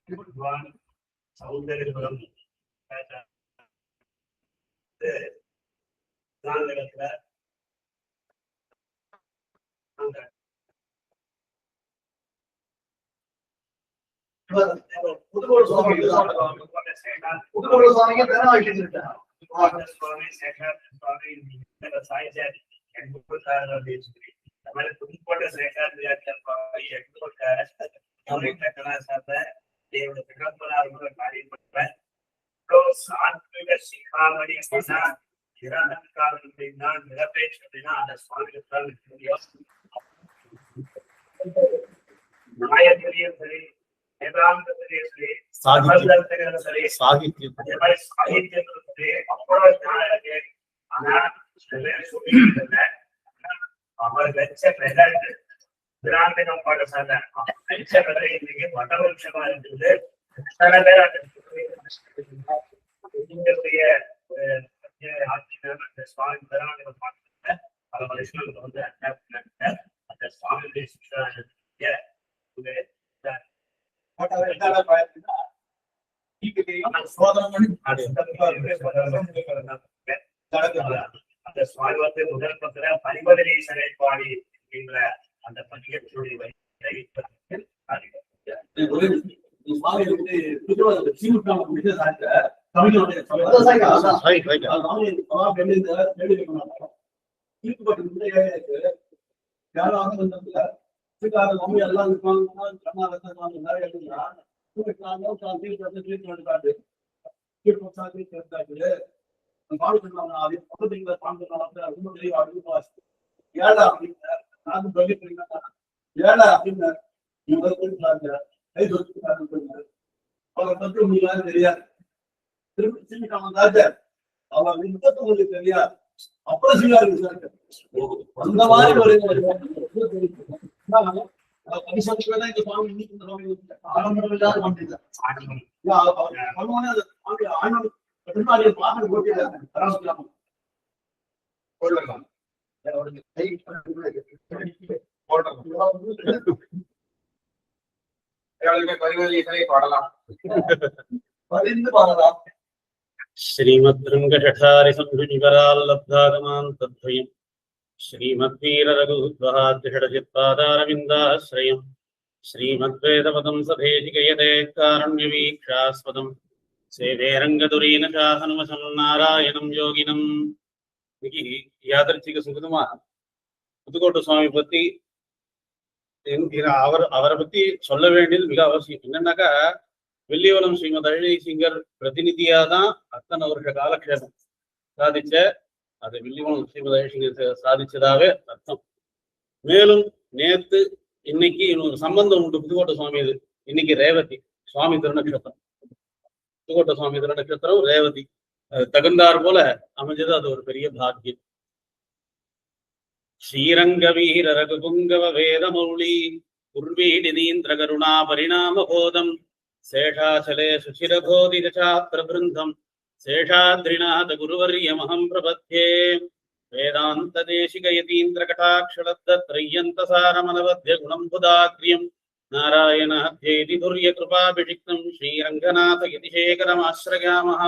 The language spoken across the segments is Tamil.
பகவான் சௌந்தர்யம் புதுக்கோடு சுவாமிக்கு சுவாமி சேகர் சுவாமி சாய்ஜாதி हमारे पुदुकोटे शेखर देवड़ जगन्नाथ कार्य तो सात्विक शिखामणि निरपेक्षतेन स्वामी नायकरीय सरी वेदांत सरी साहित्य सरी अपोलो ज्ञानके आना हमारे बच्चे पहले ग्रामीण पाठशाला अच्छे बड़े इनके वातावरण है सारा मेरा इनके लिए ये आदमी ने स्वामी बनाने का बात है हमारे स्कूल में होता है अच्छा स्वामी की शिक्षा है ये उन्हें वातावरण का बात है ठीक है स्वामी அந்த சுவாமிவத்தை முதல் பத்திர பரிபதனை சிறைப்பாடி என்ற அந்த பட்டியலுடைய श्रीमद्रंगषठारि संयुनिवराल्लब्धागमान् तद्वयम् श्रीमद्वीररघुद्वहाद्यषडचित्पादारविन्दाश्रयम् श्रीमद्वेदपदं सभेदिकयते कारुण्यवीक्षास्पदम् सेवे रंगदुरीनशाहनुवशं नारायणं योगिनं यादृच्छिक सुगतमा புதுக்கோட்டை சுவாமி பத்தி அவரை பத்தி சொல்ல வேண்டியது மிக அவசியம். என்னன்னாக்கா வெள்ளிவலம் ஸ்ரீமத் அழகி சிங்கர் பிரதிநிதியா தான் அத்தனை வருஷ காலக்ஷேபம் சாதிச்ச அது வெள்ளிவலம் ஸ்ரீமத் அழகி சிங்கர் சாதிச்சதாவே அர்த்தம். மேலும் நேத்து இன்னைக்கு இன்னொரு சம்பந்தம் உண்டு புதுக்கோட்டை சுவாமி. இது இன்னைக்கு ரேவதி சுவாமி திருநக்ஷத்திரம், புதுக்கோட்டை சுவாமி திருநக்ஷத்திரம் ரேவதி. அது தகுந்தார் போல அமைஞ்சது, அது ஒரு பெரிய பாக்கியம். ஸ்ரீரங்க வீர ரகுபுங்கவ வேதமௌளி உர்வீடிதீந்திர கருணா பரிணாம போதம் சேஷாச்சலே சுசிரபோதி சாத்திர பிருந்தம் சேஷாத்ரிநாத குருவர்யமஹம் பிரபத்யே வேதாந்த தேசிக யதீந்திர கடாட்சலப்த த்ரையந்த சாரமனவத்ய குணம் புதாக்ரியம் நாராயணாத்யேதி துர்ய கிருபாபிஷிக்தம் ஸ்ரீரங்கநாத யதிசேகரமாஸ்ரயாமஹ.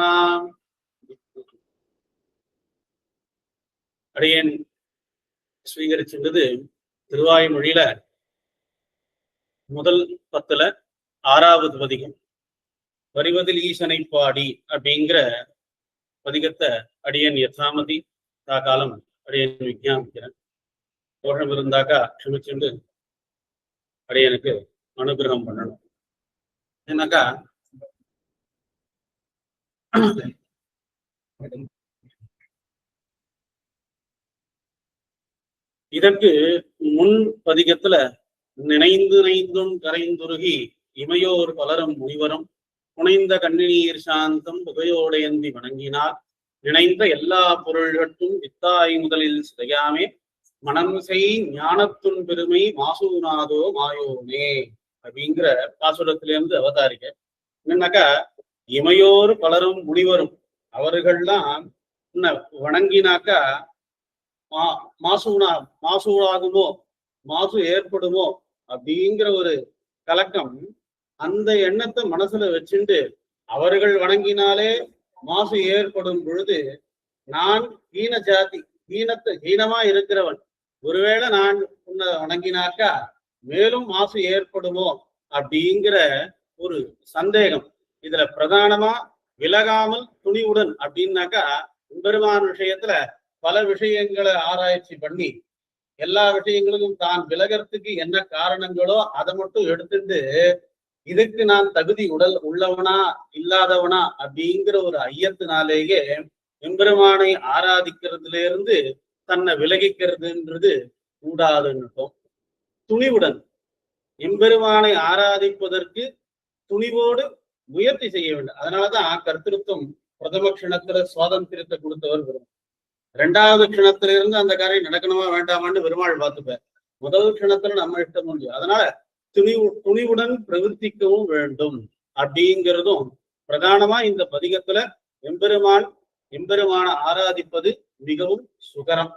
அடியேன் ஸ்வீகரிச்சின்றது திருவாய்மொழியில முதல் 10ல 6வது பதிகம் வரிவதில் ஈசனை பாடி அப்படிங்கிற பதிகத்தை அடியேன் யதாமதி காலம் அடியேன் விஞ்ஞாபிக்கிறேன். தோஷம் இருந்தாக்கா க்ஷமிச்சுண்டு அடியனுக்கு அனுகிரகம் பண்ணணும். ஏன்னாக்கா இதற்கு முன் பதிகத்துல நினைந்து நைந்தும் கரைந்துருகி இமையோர் பலரும் முனிவரும் புனைந்த கண்ணினீர் சாந்தம் புகையோடையந்தி வணங்கினார் நினைந்த எல்லா பொருள்கட்டும் வித்தாய் முதலில் சிதையாமே மனம் செய் ஞானத்துன் பெருமை மாசூநாதோ மாயோமே அப்படிங்கிற பாசுரத்திலிருந்து அவதாரிக்க. என்னன்னாக்கா இமையோர் பலரும் முனிவரும் அவர்கள்லாம் வணங்கினாக்கா மாசூனாகுமோ மாசு ஏற்படுமோ அப்படிங்கிற ஒரு கலக்கம் அந்த எண்ணத்தை மனசுல வச்சுட்டு அவர்கள் வணங்கினாலே மாசு ஏற்படும் பொழுது நான் ஹீனமா இருக்கிறவன், ஒருவேளை நான் உன்னை வணங்கினாக்கா மேலும் மாசு ஏற்படுமோ அப்படிங்கிற ஒரு சந்தேகம். இதுல பிரதானமா விலகாமல் துணிவுடன் அப்படின்னாக்கா பெருமான் விஷயத்துல பல விஷயங்களை ஆராய்ச்சி பண்ணி எல்லா விஷயங்களுக்கும் தான் விலகிறதுக்கு என்ன காரணங்களோ அதை மட்டும் எடுத்துட்டு இதுக்கு நான் தகுதி உள்ளவனா இல்லாதவனா அப்படிங்கிற ஒரு ஐயத்தினாலேயே எம்பெருமானை ஆராதிக்கிறதுல இருந்து தன்னை விலகிக்கிறதுன்றது கூடாதுன்னு துணிவுடன் எம்பெருமானை ஆராதிப்பதற்கு துணிவோடு முயற்சி செய்ய வேண்டும். அதனாலதான் கர்த்திருத்தம் பிரதம க்ஷணத்துல சுவாதந்திரத்தை கொடுத்தவர் பெருமாள். 2வது க்ஷணத்துல இருந்து அந்த காரியம் நடக்கணுமா வேண்டாமான்னு பெருமாள் பார்த்துப்பார். முதல் க்ஷணத்துல நம்ம இஷ்டம் முடியும். அதனால துணிவுடன் பிரவர்த்திக்கவும் வேண்டும் அப்படிங்கிறதும் பிரதானமா இந்த பதிகத்துல எம்பெருமான ஆராதிப்பது மிகவும் சுகரம்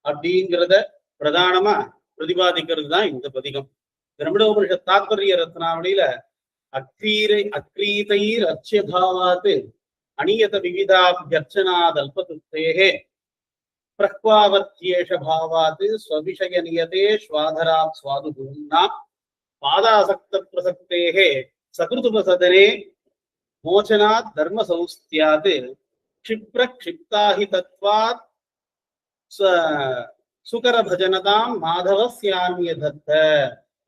அப்படிங்கிறத பிரதானமா பிரதிபாதிக்கிறது தான் இந்த பதிகம். திரமிடோபனிஷத் தாத்பரிய ரத்னாவளியில அக்ரீதைர் அர்ச்சியபாவாத் அணியத விவிதாபியர்ச்சனாதல்பதுக்தேஹே பிரக்வாவத்யேஷ பாவாத் ஸ்வவிஷய நியதே ஸ்வாதராத் ஸ்வாதுகும்னா பாதாசக்த பிரசக்தேஹே சகிருதுபசதனே மோச்சனாத் தர்ம சௌஸ்தியாத் க்ஷிப்ர க்ஷிப்தாஹிதத்வாத் சுகர பஜனதாம் மாதவஸ்யாமிய தத்த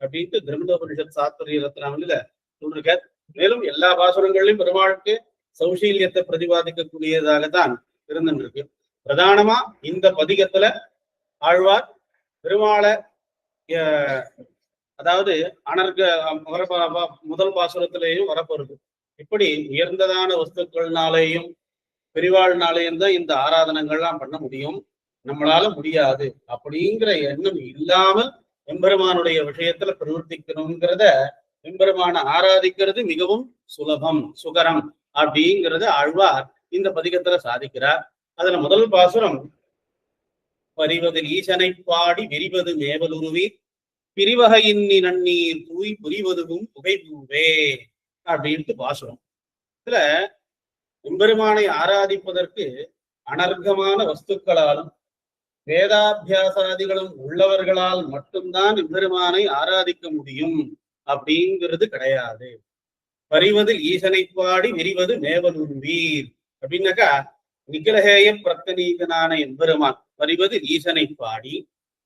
அப்படின்ட்டு திரமிடோபனிஷத் தாத்பரிய ரத்னாவளியில சொல்லிருக்க. மேலும் எல்லா பாசுரங்களிலும் பெருமாளுக்கு சௌசீல்யத்தை பிரதிபாதிக்கக்கூடியதாகத்தான் இருந்துருக்கு. பிரதானமா இந்த பதிகத்துல ஆழ்வார் பெருமாளை அதாவது முதல் பாசுரத்திலேயும் வரப்போறது இப்படி உயர்ந்ததான வஸ்துக்கள்னாலேயும் பெரிவாழ்னாலேயும் தான் இந்த ஆராதனங்கள்லாம் பண்ண முடியும், நம்மளால முடியாது அப்படிங்கிற எண்ணம் இல்லாமல் எம்பெருமானுடைய விஷயத்துல பிரவர்த்திக்கணுங்கிறத எம்பெருமான ஆராதிக்கிறது மிகவும் சுலபம் சுகரம் அப்படிங்கிறத ஆழ்வார் இந்த பதிகத்துல சாதிக்கிறார். அதுல முதல் பாசுரம் பரிவதில் ஈசனை பாடி விரிவது மேவலுருவி பிரிவகையின்னி நன்னீர் தூய் புரிவதுவும் புகைப்பூவே அப்படின்ட்டு பாசுரம். இதுல எம்பெருமானை ஆராதிப்பதற்கு அனர்கமான வஸ்துக்களாலும் வேதாபியாசாதிகளும் உள்ளவர்களால் மட்டும்தான் எம்பெருமானை ஆராதிக்க முடியும் அப்படிங்கிறது கிடையாது. பரிவதில் ஈசனை பாடி விரிவது மேவலுருவீர் அப்படின்னாக்கா நிகிரகேய பிரத்தனீகனான எம்பெருமான் பரிவதில் ஈசனை பாடி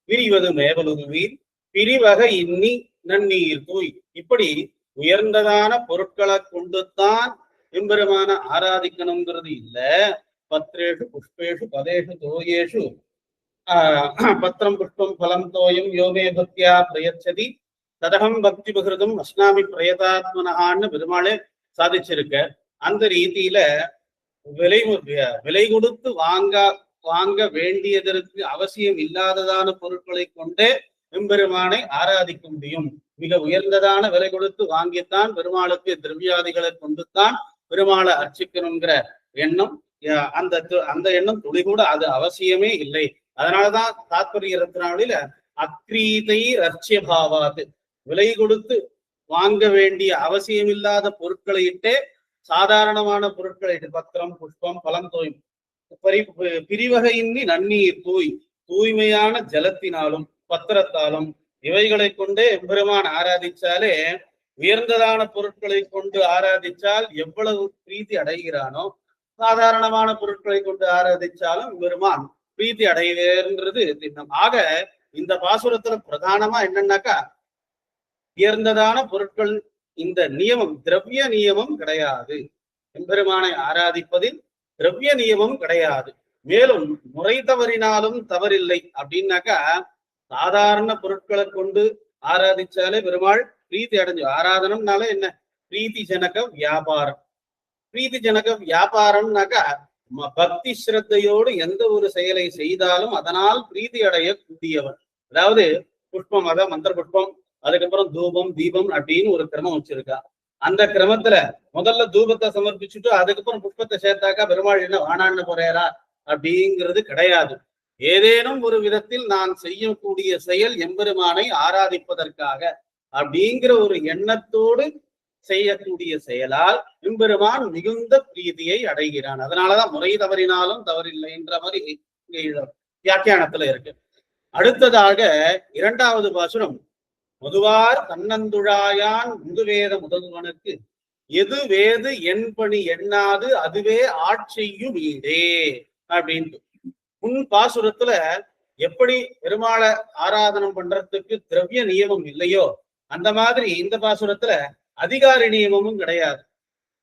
விரிவது மேவலுருவீர் பிரிவகை இன்னி நன்னீர் தூய் இப்படி உயர்ந்ததான பொருட்களை கொண்டுதான் எம்பெருமான ஆராதிக்கணுங்கிறது இல்ல. பத்ரேஷு புஷ்பேஷு பதேஷு தோயேஷு பத்திரம் புஷ்பம் பலம் தோயம் யோமே பக்தியா பிரயச்சதி ததகம் பக்தி பகிருதம் அஸ்னாமி பிரயதாத்மனஹான்னு பெருமாளே சாதிச்சிருக்க. அந்த ரீதியில விலை கொடுத்து வாங்க வேண்டியதற்கு அவசியம் இல்லாததான பொருட்களை கொண்டே எம்பெருமானை ஆராதிக்க முடியும். மிக உயர்ந்ததான விலை கொடுத்து வாங்கித்தான் பெருமாளுக்கு திரவியாதிகளை கொண்டுத்தான் பெருமாளை அர்ச்சிக்கணுங்கிற எண்ணம் அந்த எண்ணம் துளி கூட அது அவசியமே இல்லை. அதனாலதான் தாத்பரிய ரத்னாவளியில அக்ரீதை அர்ச்சியபாவாது விலை கொடுத்து வாங்க வேண்டிய அவசியம் இல்லாத பொருட்களை இட்டே சாதாரணமான பொருட்களை இட்டு பத்திரம் புஷ்பம் பலம் தோயும் பிரிவகையின்றி நன்னீர் தூய்மையான ஜலத்தினாலும் பத்திரத்தாலும் இவைகளை கொண்டே எம்பெருமான் ஆராதிச்சாலே உயர்ந்ததான பொருட்களை கொண்டு ஆராதிச்சால் எவ்வளவு பிரீத்தி அடைகிறானோ சாதாரணமான பொருட்களை கொண்டு ஆராதிச்சாலும் பெருமான் பிரீத்தி அடைவேன்றது திண்ணம். ஆக இந்த பாசுரத்துல பிரதானமா என்னன்னாக்கா உயர்ந்ததான பொருட்கள் இந்த நியமம் திரவிய நியமம் கிடையாது. எம்பெருமானை ஆராதிப்பதில் திரவிய நியமம் கிடையாது. மேலும் முறை தவறினாலும் தவறில்லை அப்படின்னாக்கா சாதாரண பொருட்களை கொண்டு ஆராதிச்சாலே பெருமாள் பிரீத்தி அடைஞ்சு. ஆராதனம்னால என்ன? பிரீத்தி ஜனக வியாபாரம். பிரீத்தி ஜனக வியாபாரம்னாக்கா பக்தி ஸ்ரத்தையோடு எந்த ஒரு செயலை செய்தாலும் அதனால் பிரீத்தி அடைய கூடியவன். அதாவது புஷ்பம், அதான் மந்திர புஷ்பம், அதுக்கப்புறம் தூபம் தீபம் அப்படின்னு ஒரு கிரமம் வச்சிருக்கா. அந்த கிரமத்துல முதல்ல தூபத்தை சமர்ப்பிச்சுட்டு அதுக்கப்புறம் புஷ்பத்தை சேர்த்தாக்கா பெருமாள் என்ன வானான்னு போறேரா அப்படிங்கிறது கிடையாது. ஏதேனும் ஒரு விதத்தில் நான் செய்யக்கூடிய செயல் எம்பெருமானை ஆராதிப்பதற்காக அப்படிங்கிற ஒரு எண்ணத்தோடு செய்யக்கூடிய செயலால் எம்பெருமான் மிகுந்த பிரீதியை அடைகிறான். அதனாலதான் முறை தவறினாலும் தவறில்லை என்ற மாதிரி வியாக்கியானத்துல இருக்கு. அடுத்ததாக இரண்டாவது பாசுரம், முதுவார் தன்னந்துழாயான் முதுவேத முதல்வனுக்கு எது வேது என் பணி எண்ணாது அதுவே ஆட்சியும் வீடே அப்படின்ட்டு. முன் பாசுரத்துல எப்படி பெருமாளை ஆராதனம் பண்றதுக்கு திரவிய நியமம் இல்லையோ அந்த மாதிரி இந்த பாசுரத்துல அதிகாரி நியமமும் கிடையாது.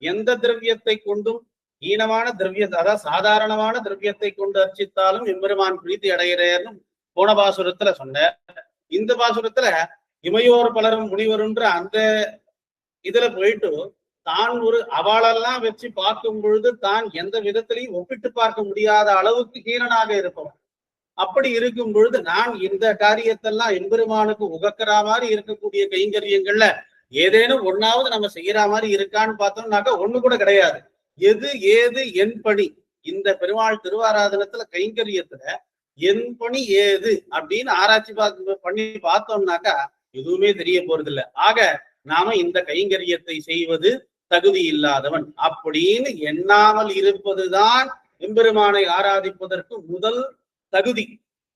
எந்த திரவியத்தை கொண்டும் ஈனமான திரவிய, அதாவது சாதாரணமான திரவியத்தை கொண்டு அர்ச்சித்தாலும் எம்பெருமான் பிரீத்தி அடைகிறேன்னு போன பாசுரத்துல சொன்ன. இந்த பாசுரத்துல இமையோர் பலரும் முனிவருன்ற அந்த இதுல போயிட்டு தான் ஒரு அவளெல்லாம் வச்சு பார்க்கும் பொழுது தான் எந்த விதத்திலையும் ஒப்பிட்டு பார்க்க முடியாத அளவுக்கு ஹீனனாக இருப்பவன். அப்படி இருக்கும் பொழுது நான் இந்த காரியத்தெல்லாம் எம்பெருமானுக்கு உகக்கிற மாதிரி இருக்கக்கூடிய கைங்கரியங்கள்ல ஏதேனும் ஒன்னாவது நம்ம செய்யற மாதிரி இருக்கான்னு பார்த்தோம்னாக்கா ஒண்ணு கூட கிடையாது. எது ஏது என் பணி, இந்த பெருமாள் திருவாராதனத்துல கைங்கரியத்துல என் பணி ஏது அப்படின்னு ஆராய்ச்சி பண்ணி பார்த்தோம்னாக்கா எதுவுமே தெரிய போறது இல்லை. ஆக நாம இந்த கைங்கரியத்தை செய்வது தகுதி இல்லாதவன் அப்படின்னு எண்ணாமல் இருப்பதுதான் எம்பெருமானை ஆராதிப்பதற்கு முதல் தகுதி.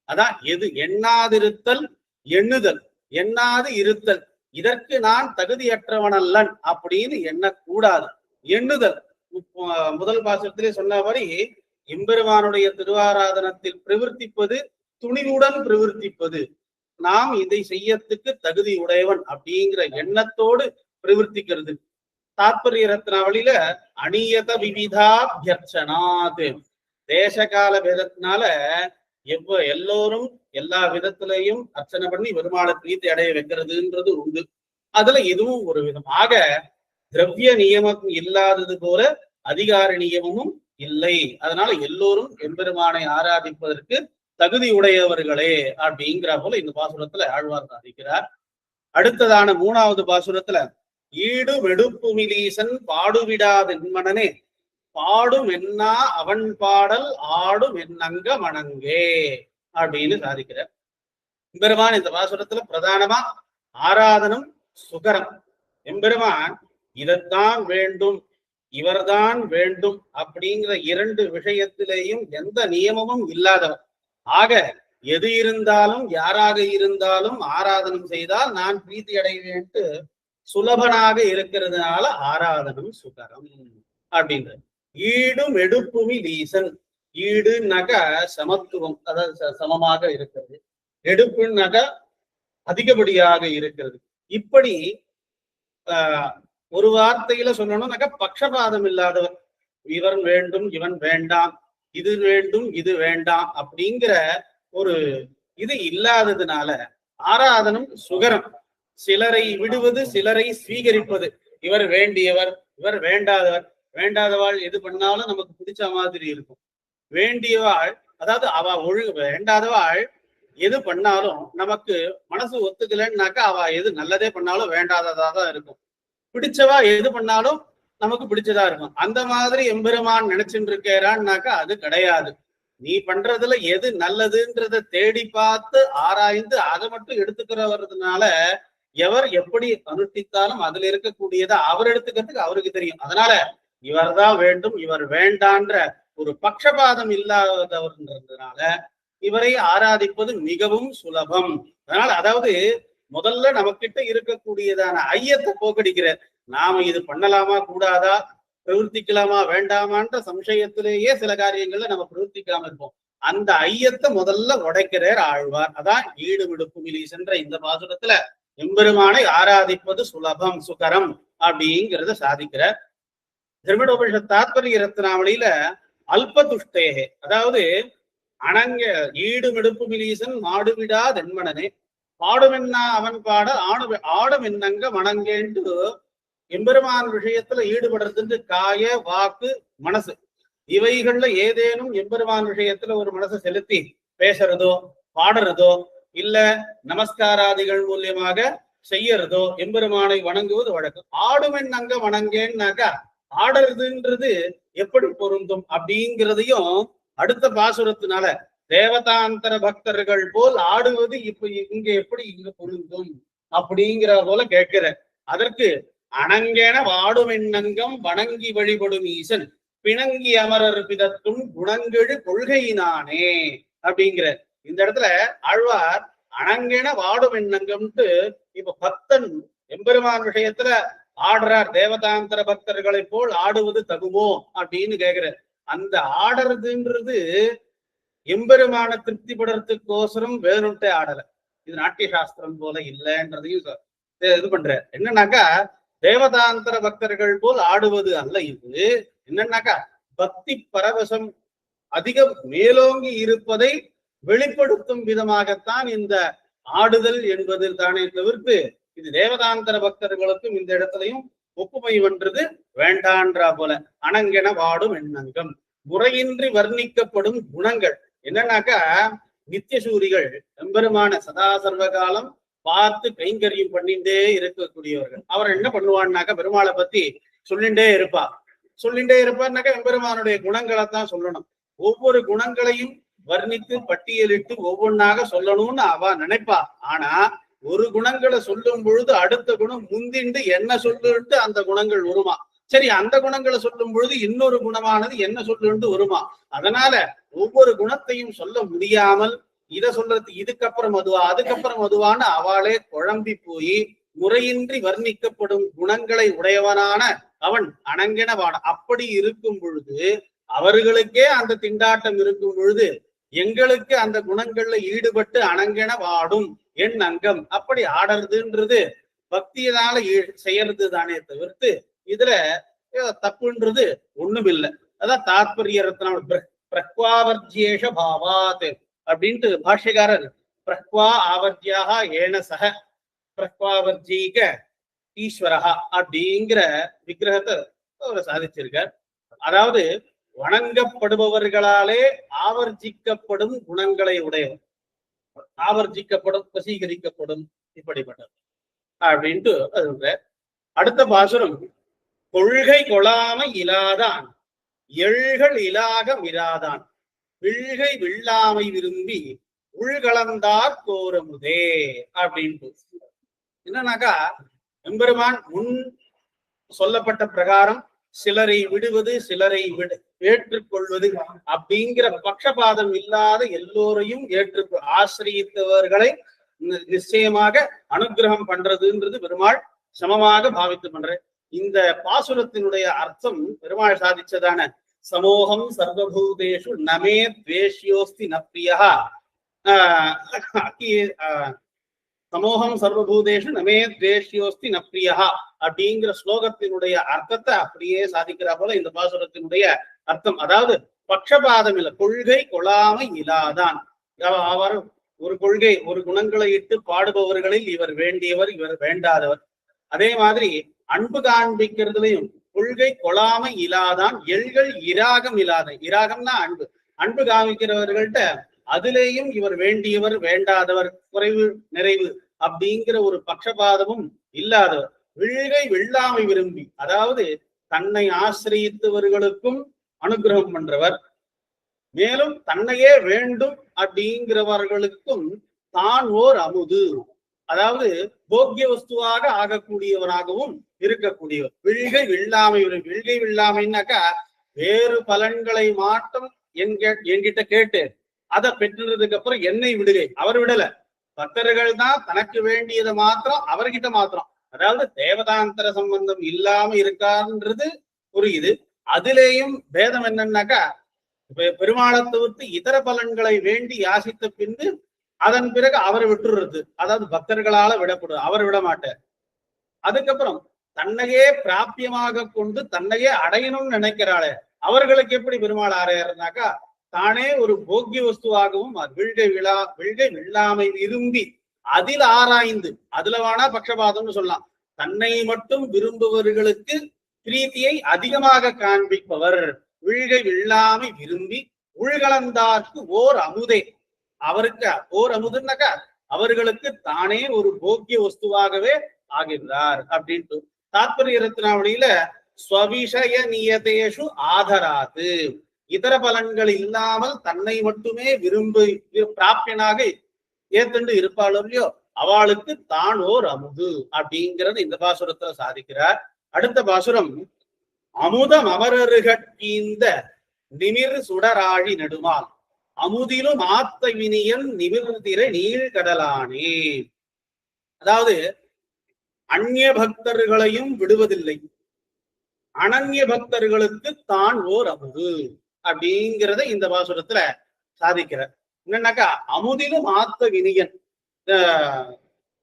அதான் எது எண்ணாதிருத்தல் எண்ணுதல், எண்ணாது இருத்தல். இதற்கு நான் தகுதியற்றவனல்லன் அப்படின்னு எண்ணக்கூடாது. எண்ணுதல் முதல் பாசத்திலே சொன்னபடி எம்பெருமானுடைய திருவாராதனத்தில் பிரவர்த்திப்பது துணிவுடன் பிரவர்த்திப்பது, நாம் இதை செய்யறதுக்கு தகுதி உடையவன் அப்படிங்கிற எண்ணத்தோடு பிரவர்த்திக்கிறது. தாத்பரிய ரத்னாவளியில அணியத விவிதாபியர்ச்சனாத், தேசகால பேதத்தினால எல்லோரும் எல்லா விதத்திலையும் அர்ச்சனை பண்ணி பெருமாளை பிரீத்தி அடைய வைக்கிறதுன்றது உண்டு. அதுல இதுவும் ஒரு விதம். ஆக திரவிய நியமம் இல்லாதது போல அதிகார நியமமும் இல்லை. அதனால எல்லோரும் எம்பெருமானை ஆராதிப்பதற்கு தகுதி உடையவர்களே அப்படிங்கிற போல இந்த பாசுரத்துல ஆழ்வார் சாதிக்கிறார். அடுத்ததான மூணாவது பாசுரத்துல ஈடு வெடுப்புமிலீசன் பாடுவிடாதென்மனனே பாடும் என்னா அவன் பாடல் ஆடும் என்னங்க மணங்கே அப்படின்னு சாதிக்கிறார். எம்பெருமான் இந்த பாசுரத்துல பிரதானமா ஆராதனம் சுகரம். எம்பெருமான் இதத்தான் வேண்டும் இவர்தான் வேண்டும் அப்படிங்கிற இரண்டு விஷயத்திலேயும் எந்த நியமமும் இல்லாதவர். ஆக எது இருந்தாலும் யாராக இருந்தாலும் ஆராதனம் செய்தால் நான் பிரீத்தி அடைவேன்ட்டு சுலபனாக இருக்கிறதுனால ஆராதனம் சுகரம் அப்படின்றது. ஈடும் எடுப்புமி லீசன், ஈடுனாக்க சமத்துவம், அதாவது சமமாக இருக்கிறது, எடுப்புனாக்க அதிகப்படியாக இருக்கிறது. இப்படி ஒரு வார்த்தையில சொல்லணும்னாக்கா பக்ஷபாதம் இல்லாதவர், இவன் வேண்டும் இவன் வேண்டாம், இது வேண்டும் இது வேண்டாம் அப்படிங்கிற ஒரு இது இல்லாததுனால ஆராதனம் சுகரம். சிலரை விடுவது சிலரை ஸ்வீகரிப்பது, இவர் வேண்டியவர் இவர் வேண்டாதவர், வேண்டாதவாள் எது பண்ணாலும் நமக்கு பிடிச்ச மாதிரி இருக்கும். வேண்டியவாள் அதாவது வேண்டாதவாள் எது பண்ணாலும் நமக்கு மனசு ஒத்துக்கலன்னாக்கா அவ எது நல்லதே பண்ணாலும் வேண்டாததா தான் இருக்கும். பிடிச்சவா எது பண்ணாலும் நமக்கு பிடிச்சதா இருக்கும். அந்த மாதிரி எம்பெருமான் நினைச்சுட்டு இருக்கிறான்னாக்கா அது கிடையாது. நீ பண்றதுல எது நல்லதுன்றத தேடி பார்த்து ஆராய்ந்து அதை மட்டும் எடுத்துக்கிறவர்னால எவர் எப்படி அனுஷ்டித்தாலும் அதுல இருக்கக்கூடியதை அவர் எடுத்துக்கிறதுக்கு அவருக்கு தெரியும். அதனால இவர்தான் வேண்டும் இவர் வேண்டான்ற ஒரு பக்ஷபாதம் இல்லாதவர்ன்றதுனால இவரை ஆராதிப்பது மிகவும் சுலபம். அதனால அதாவது முதல்ல நமக்கிட்ட இருக்கக்கூடியதான ஐயத்தை போக்கடிக்கிற, நாம இது பண்ணலாமா கூடாதா, பிரவர்த்திக்கலாமா வேண்டாமான்ற சம்சயத்திலேயே சில காரியங்கள்ல நம்ம பிரவர்த்திக்காம இருப்போம். அந்த ஐயத்தை முதல்ல உடைக்கிறார் ஆழ்வார். அதான் ஈடு விடுப்புமிலி சென்ற இந்த பாசுரத்துல எம்பெருமானை ஆராதிப்பது சுலபம் சுகரம் அப்படிங்கிறத சாதிக்கிறார். திருமிடோபனிஷத் தாத்பரிய ரத்னாவளியில அல்பதுஷ்டேகே, அதாவது அணங்க ஈடு மிடுப்புமிலீசன் மாடுவிடா தென்மனனே பாடுமென்னா அவன் பாட ஆடும் என்னங்க மணங்கேண்டு எம்பெருமான் விஷயத்துல ஈடுபடுறதுன்னு காய வாக்கு மனசு இவைகள்ல ஏதேனும் எம்பெருமான் விஷயத்துல ஒரு மனசை செலுத்தி பேசுறதோ பாடுறதோ இல்ல நமஸ்காராதிகள் மூலியமாக செய்யறதோ எம்பெருமானை வணங்குவது வழக்கம். ஆடுமென்னங்க வணங்கேன்னாக்கா ஆடுறதுன்றது எப்படி பொருந்தும் அப்படிங்கிறதையும் அடுத்த பாசுரத்தினால தேவதாந்தர பக்தர்கள் போல் ஆடுவது இப்ப இங்க எப்படி இங்க பொருந்தும் அப்படிங்கிற போல கேட்கிற. அதற்கு அணங்கென வாடும் எண்ணங்கம் வணங்கி வழிபடும் ஈசன் பிணங்கி அமரர் பிதத்தும் குணங்கெழு கொள்கையினானே அப்படிங்கிற இந்த இடத்துல ஆழ்வார் அணங்கென வாடும் எண்ணங்கம்ட்டு இப்ப பக்தன் எம்பெருமான் விஷயத்துல ஆடுறார். தேவதாந்தர பக்தர்களை போல் ஆடுவது தகுமோ அப்படின்னு கேக்குறார். அந்த ஆடுறதுன்றது எம்பெருமான திருப்திப்படுறதுக்கோசரம் வேணும்ட்டே ஆடல. இது நாட்டிய சாஸ்திரம் போல இல்லைன்றதையும் இது பண்ற. என்னன்னாக்கா தேவதாந்தர பக்தர்கள் போல் ஆடுவது அல்ல. இது என்னன்னாக்கா பக்தி பரவசம் அதிகம் மேலோங்கி இருப்பதை வெளிப்படுத்தும் விதமாகத்தான் இந்த ஆடுதல் என்பதில் தானே தவிர்த்து இது தேவதாந்தர பக்தர்களுக்கும் இந்த இடத்துலையும் ஒப்புமை வென்றது வேண்டான்றா போல. அணங்கென வாடும் எண்ணங்கம் முறையின்றி வர்ணிக்கப்படும் குணங்கள் என்னன்னாக்கா நித்தியசூரிகள் எம்பெருமான சதா சர்வகாலம் பார்த்து கைங்கரியம் பண்ணிட்டே இருக்கக்கூடியவர்கள். அவர் என்ன பண்ணுவான்னாக்கா பெருமாளை பத்தி சொல்லிண்டே இருப்பார்னாக்கா எம்பெருமானுடைய குணங்களைத்தான் சொல்லணும். ஒவ்வொரு குணங்களையும் வர்ணித்து பட்டியலிட்டு ஒவ்வொன்னாக சொல்லணும்னு அவ நினைப்பா. ஆனா ஒரு குணங்களை சொல்லும் பொழுது அடுத்த குணம் முந்திண்டு என்ன சொல்லுட்டு அந்த குணங்கள் வருமா. சரி, அந்த குணங்களை சொல்லும் பொழுது இன்னொரு குணமானது என்ன சொல்லுண்டு வருமா. அதனால ஒவ்வொரு குணத்தையும் சொல்ல முடியாமல் இதை சொல்றது இதுக்கப்புறம் அதுக்கப்புறம் அதுவான்னு அவளே குழம்பி போய் முறையின்றி வர்ணிக்கப்படும் குணங்களை உடையவனான அவன் அணங்கென வாட. அப்படி இருக்கும் பொழுது அவர்களுக்கே அந்த திண்டாட்டம் இருக்கும் பொழுது எங்களுக்கு அந்த குணங்கள்ல ஈடுபட்டு அணங்கென வாடும் என் அங்கம் அப்படி ஆடுறதுன்றது பக்தியினால செய்யறது தானே தவிர்த்து இதுல தப்புன்றது ஒண்ணும் இல்லை. அதான் தாத்பரிய ரத்னம் பிரக்வாவர்ஜியேஷ பாவாத் அப்படின்ட்டு பாஷ்யக்காரர் பிரக்வா ஆவர்ஜியாக ஏன சக பிரக்வாவர்ஜீக ஈஸ்வரஹா அப்படிங்கிற விக்கிரகத்தை அவர் சாதிச்சிருக்கார். அதாவது வணங்கப்படுபவர்களாலே ஆவர்ஜிக்கப்படும் குணங்களை உடையவர், ஆவர்ஜிக்கப்படும் வசீகரிக்கப்படும் இப்படிப்பட்டது அப்படின்ட்டு அது. அடுத்த பாசுரம் கொள்கை கொளாமை இலாதான் எள்கள் இலாக மிராதான் விழ்கை வில்லாமை விரும்பி உள்கலந்தார் கோரமுதே அப்படின்ட்டு. என்னன்னாக்கா எம்பெருமான் முன் சொல்லப்பட்ட பிரகாரம் சிலரை விடுவது சிலரை ஏற்றுக்கொள்வது அப்படிங்கிற பட்சபாதம் இல்லாத எல்லோரையும் ஆசிரியத்தவர்களை நிச்சயமாக அனுகிரகம் பண்றதுன்றது பெருமாள் சமமாக பாவித்து பண்ற. இந்த பாசுரத்தினுடைய அர்த்தம் பெருமாள் சாதிச்சதான சமோகம் சர்வபூதேஷு நமே துவேஷ்யோஸ்தி நப்ரியா சமோகம் சர்வபூதேஷு நமே துவேஷ்யோஸ்தி நப்ரியா அப்படிங்கிற ஸ்லோகத்தினுடைய அர்த்தத்தை அப்படியே சாதிக்கிறா போல இந்த பாசுரத்தினுடைய அர்த்தம். அதாவது பட்சபாதம் இல்லை, கொள்கை கொள்ளாமை இலாதான். அவர் ஒரு கொள்கை ஒரு குணங்களை இட்டு பாடுபவர்களில் இவர் வேண்டியவர் இவர் வேண்டாதவர். அதே மாதிரி அன்பு காண்பிக்கிறதுலையும் கொள்கை கொள்ளாமை இலாதான் எள்கள் இராகம் இல்லாத. இராகம்னா அன்பு, அன்பு காமிக்கிறவர்கள்ட்ட அதிலேயும் இவர் வேண்டியவர் வேண்டாதவர் குறைவு நிறைவு அப்படிங்கிற ஒரு பட்சபாதமும் இல்லாதவர். விழ்கை வெள்ளாமை விரும்பி, அதாவது தன்னை ஆசிரியத்தவர்களுக்கும் அனுகிரகம் பண்றவர், மேலும் தன்னையே வேண்டும் அப்படிங்கிறவர்களுக்கும் தான் ஓர் அமுது, அதாவது போக்கிய வஸ்துவாக ஆகக்கூடியவராகவும் இருக்கக்கூடியவர். விழ்கை வெள்ளாமை விரும்பி. விழ்கை வெள்ளாமைன்னாக்கா வேறு பலன்களை மாற்றம் என்கிட்ட கேட்டு அதை பெற்றதுக்கு அப்புறம் என்னை விடுகை. அவர் விடல, பக்தர்கள் தான் தனக்கு வேண்டியதை மாத்திரம் அவர்கிட்ட மாத்திரம், அதாவது தேவதாந்தர சம்பந்தம் இல்லாம இருக்கான்றது புரியுது. அதுலேயும் பேதம் என்னன்னாக்கா பெருமாளை தவிர்த்து இதர பலன்களை வேண்டி யாசித்த பின்பு அதன் பிறகு அவரை விட்டுறது, அதாவது பக்தர்களால விடப்படுது, அவர் விட மாட்டார். அதுக்கப்புறம் தன்னையே பிராபியமாக கொண்டு தன்னையே அடையணும்னு நினைக்கிறாளே அவர்களுக்கு எப்படி பெருமாள் ஆறாருனாக்கா தானே ஒரு போக்கிய வஸ்துவாகவும் விழ்கை வெள்ளாமை விரும்பி அதில் ஆராய்ந்து, அதுல வேணா பட்சபாதம்னு சொல்லலாம், தன்னை மட்டும் விரும்புபவர்களுக்கு பிரீத்தியை அதிகமாக காண்பிப்பவர். விழ்கை வெள்ளாமை விரும்பி உள்கலந்தார்க்கு ஓர் அமுதே, அவருக்கு ஓர் அமுதுன்னாக்கா அவர்களுக்கு தானே ஒரு போக்கிய வஸ்துவாகவே ஆகின்றார் அப்படின்ட்டு. தாத்பரிய ரத்னாவளியில ஸ்வவிஷய நியதேஷு ஆதராது, இதர பலன்கள் இல்லாமல் தன்னை மட்டுமே விரும்பி பிராப்தியனாக ஏத்துண்டு இருப்பாளோ இல்லையோ அவளுக்கு தான் ஓர் அமுது அப்படிங்கிறது இந்த பாசுரத்துல சாதிக்கிறார். அடுத்த பாசுரம், அமுதம் அமரருகீந்த நிமிர் சுடராழி நெடுமால் அமுதிலும் ஆத்த வினியன் நிமிர்திரை நீழ்கடலானே. அதாவது அந்நிய பக்தர்களையும் விடுவதில்லை, அனன்ய பக்தர்களுக்கு தான் ஓர் அமுது அப்படிங்கிறத இந்த பாசுரத்துல சாதிக்கிறார். என்னன்னாக்கா அமுதிலும் ஆத்த வினியன்,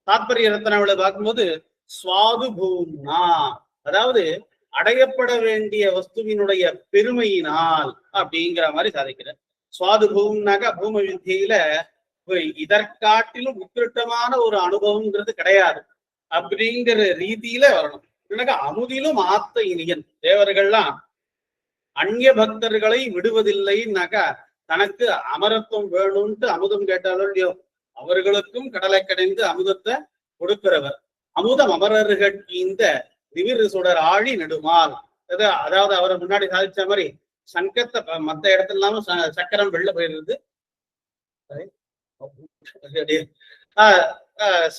தாத்பரிய ரத்னாவில பார்க்கும்போது சுவாது பூம்னா, அதாவது அடையப்பட வேண்டிய வஸ்துவினுடைய பெருமையினால் அப்படிங்கிற மாதிரி சாதிக்கிறார். சுவாது பூம்னாக்கா பூம வித்தியில இதற்காட்டிலும் உத்திருட்டமான ஒரு அனுபவம்ங்கிறது கிடையாது அப்படிங்கிற ரீதியில வரணும். என்னக்கா அமுதிலும் ஆத்த இனியன், தேவர்கள்லாம் அந்நிய பக்தர்களை விடுவதில்லைன்னாக்கா தனக்கு அமரத்துவம் வேணும்ட்டு அமுதம் கேட்டாலும் இல்லையோ அவர்களுக்கும் கடலை கடைந்து அமுதத்தை கொடுக்கிறவர். அமுதம் அமரர்கள் இந்த திவிர் சுடர் ஆழி நெடுமால், அதாவது அவரை முன்னாடி சாதிச்ச மாதிரி சங்கத்தை மத்த இடத்துல இல்லாம சக்கரம் வெளில போயிடுறது.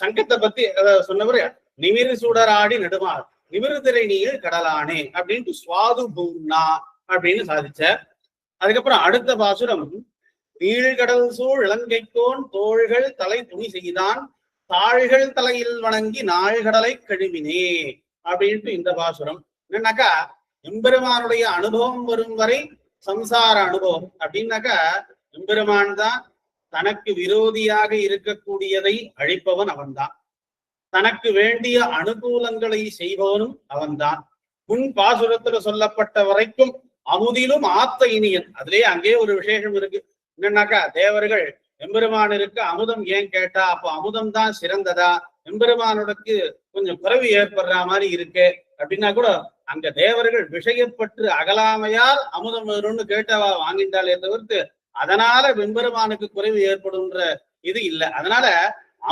சங்கத்தை பத்தி சொன்னவர் நிமிர் சுடர் ஆடி நெடுமால் நிமிர்திரை நீர் கடலானே அப்படின்ட்டு சுவாது பூர்ணா அப்படின்னு சாதிச்ச. அதுக்கப்புறம் அடுத்த பாசுரம், நீழ்கடல் சூழ் இலங்கைக்கோன் தோள்கள் தலை துணி செய்தான் தாள்கள் தலையில் வணங்கி நாள்கடலை கழுவினே அப்படின்ட்டு இந்த பாசுரம். என்னன்னாக்கா எம்பெருமானுடைய அனுபவம் வரும் வரை சம்சார அனுபவம் அப்படின்னாக்கா எம்பெருமான் தான் தனக்கு விரோதியாக இருக்கக்கூடியதை அழிப்பவன் அவன்தான், தனக்கு வேண்டிய அனுகூலங்களை செய்பவனும் அவன்தான். முன் பாசுரத்துல சொல்லப்பட்ட வரைக்கும் அமுதிலும் ஆத்த இனியன், அதுலயே அங்கே ஒரு விசேஷம் இருக்கு. என்னன்னாக்கா தேவர்கள் எம்பெருமானிற்கு அமுதம் ஏன் கேட்டா அப்போ அமுதம் தான் சிறந்ததா, எம்பெருமானுக்கு கொஞ்சம் குறைவு ஏற்படுற மாதிரி இருக்கு அப்படின்னா கூட அங்க தேவர்கள் விஷயப்பற்று அகலாமையால் அமுதம் வரும்னு கேட்டவா வாங்கிட்டாலே தவிர்த்து அதனால எம்பெருமானுக்கு குறைவு ஏற்படும்ன்ற இது இல்லை. அதனால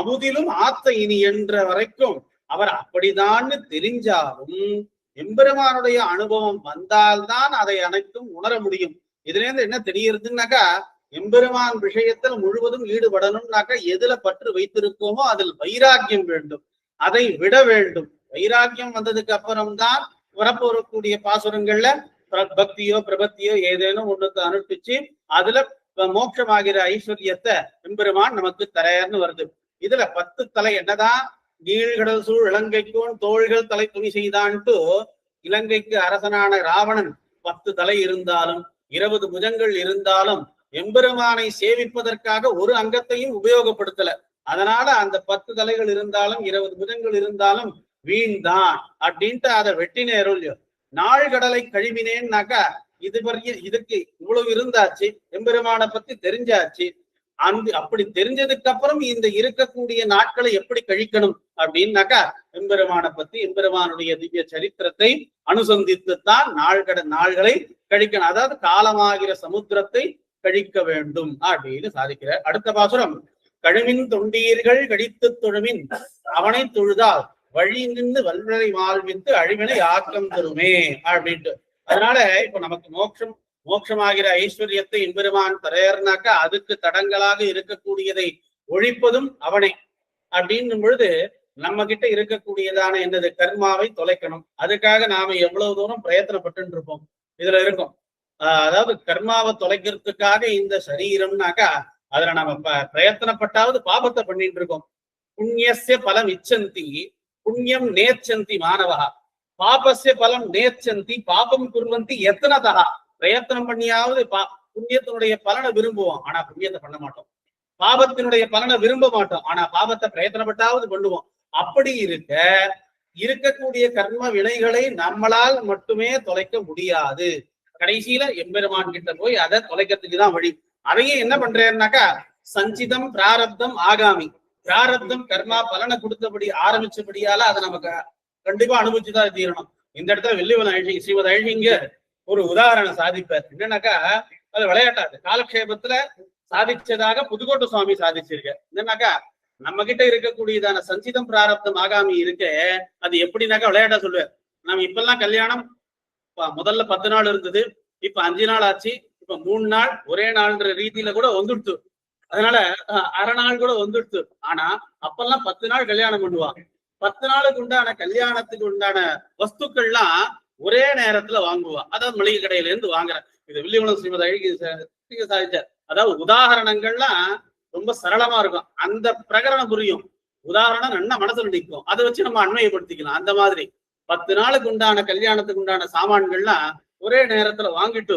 அமுதிலும் ஆத்த இனி என்ற வரைக்கும் அவர் அப்படிதான்னு தெரிஞ்சாலும் எம்பெருமானுடைய அனுபவம் வந்தால்தான் அதை அனைத்தும் உணர முடியும். இதுல இருந்து என்ன தெரியறதுன்னாக்கா எம்பெருமான் விஷயத்தில் முழுவதும் ஈடுபடணும்னாக்கா எதுல பற்று வைத்திருக்கோமோ அதில் வைராக்கியம் வேண்டும், அதை விட வேண்டும். வைராக்கியம் வந்ததுக்கு அப்புறம்தான் வரப்போறக்கூடிய பாசுரங்கள்ல பக்தியோ பிரபத்தியோ ஏதேனும் ஒண்ணுக்கு அனுஷ்டிச்சு அதுல மோட்சமாகிற ஐஸ்வர்யத்தை எம்பெருமான் நமக்கு தரேன்னு வருது. இதுல 10 தலை என்னதான் நீழ்கடல் சூழ் இலங்கைக்கும் தோள்கள் தலை துணி செய்தான்ட்டு இலங்கைக்கு அரசனான ராவணன் 10 தலை இருந்தாலும் 20 புஜங்கள் இருந்தாலும் எம்பெருமானை சேவிப்பதற்காக ஒரு அங்கத்தையும் உபயோகப்படுத்தல. அதனால அந்த 10 தலைகள் இருந்தாலும் 20 புஜங்கள் இருந்தாலும் வீண் தான் அப்படின்ட்டு அதை வெட்டினேரும். நாள்கடலை கழுவினேன்னாக்கா இதுக்கு இவ்வளவு இருந்தாச்சு, எம்பெருமானை பத்தி தெரிஞ்சாச்சு. அப்படி தெரிஞ்சதுக்கு அப்புறம் இந்த இருக்கக்கூடிய நாட்களை எப்படி கழிக்கணும் அப்படின்னாக்கா எம்பெருமானை பத்தி எம்பெருமானுடைய திவ்ய சரித்திரத்தை அனுசந்தித்துத்தான் நாள்களை கழிக்கணும். அதாவது காலமாகிற சமுத்திரத்தை கழிக்க வேண்டும் அப்படின்னு சாதிக்கிறார். அடுத்த பாசுரம், கழுவின் தொண்டீர்கள் கழித்து தொழுமின் அவனை தொழுதால் வழி நின்று வல்வரை வாழ்வித்து அழிவினை ஆக்கம் தருமே அப்படின்ட்டு. அதனால இப்ப நமக்கு மோட்சமாகிற ஐஸ்வர்யத்தை எம்பெருமான் தரையர்னாக்கா அதுக்கு தடங்களாக இருக்கக்கூடியதை ஒழிப்பதும் அவனே அப்படின்னும் பொழுது நம்ம கிட்ட இருக்கக்கூடியதான என்னது கர்மாவை தொலைக்கணும். அதுக்காக நாம எவ்வளவு தூரம் பிரயத்தனப்பட்டு இருப்போம் இதுல இருக்கும். அதாவது கர்மாவை தொலைக்கிறதுக்காக இந்த சரீரம்னாக்கா அதுல நம்ம பிரயத்தனப்பட்டாவது பாபத்தை பண்ணிட்டு இருக்கோம். புண்ணியஸ்ய பலம் இச்சந்தி புண்ணியம் நேச்சந்தி மாணவா பாபஸ்ய பலம் நேச்சந்தி பாபம் குர்வந்தி எத்தனதா. பிரயத்தனம் பண்ணியாவது புண்ணியத்தினுடைய பலனை விரும்புவோம், ஆனா புண்ணியத்தை பண்ண மாட்டோம். பாபத்தினுடைய பலனை விரும்ப மாட்டோம், ஆனா பாபத்தை பிரயத்தனப்பட்டாவது பண்ணுவோம். அப்படி இருக்கக்கூடிய கர்ம வினைகளை நம்மளால் மட்டுமே தொலைக்க முடியாது. கடைசியில எம்பெருமான் கிட்ட போய் அதை தொலைக்கிறதுக்கு தான் வழி. அதையே என்ன பண்றேன்னாக்கா சஞ்சிதம் பிராரப்தம் ஆகாமி. பிராரப்தம் கர்மா பலனை கொடுத்தபடி ஆரம்பிச்சபடியால அதை நமக்கு கண்டிப்பா அனுபவிச்சுதான் தீரணும். இந்த இடத்துல வெள்ளிவன் ஸ்ரீமத் அழகிங்க ஒரு உதாரணம் சாதிப்பார். என்னன்னாக்கா அது விளையாட்டாது காலக்ஷேபத்துல சாதிச்சதாக புதுக்கோட்டை சுவாமி சாதிச்சிருக்க. என்னன்னாக்கா நம்ம கிட்ட இருக்கக்கூடியதான சஞ்சிதம் பிராரப்தம் ஆகாமி இருக்க அது எப்படின்னாக்கா விளையாட்டா சொல்லுவார். நம்ம இப்பெல்லாம் கல்யாணம் முதல்ல 10 நாள் இருந்தது, இப்ப 5 நாள் ஆச்சு, இப்ப 3 நாள் ஒரே நாள்ன்ற ரீதியில கூட வந்துடுத்து. அதனால அரை நாள் கூட வந்துடுச்சு. ஆனா அப்பெல்லாம் 10 நாள் கல்யாணம் பண்ணுவாங்க. 10 நாளுக்கு உண்டான கல்யாணத்துக்கு உண்டான வஸ்துக்கள்லாம் ஒரே நேரத்துல வாங்குவா. அதாவது மளிகை கடையில இருந்து வாங்குற இது வில்லியகுளம் ஸ்ரீமதி அழகி சாதிச்சார். அதாவது உதாரணங்கள்லாம் ரொம்ப சரளமா இருக்கும். அந்த பிரகரணம் புரியும். உதாரணம் என்ன மனசுல நிற்கும். அதை வச்சு நம்ம அண்மையப்படுத்திக்கலாம். அந்த மாதிரி 10 நாளுக்கு உண்டான கல்யாணத்துக்கு உண்டான சாமான்கள்லாம் ஒரே நேரத்துல வாங்கிட்டு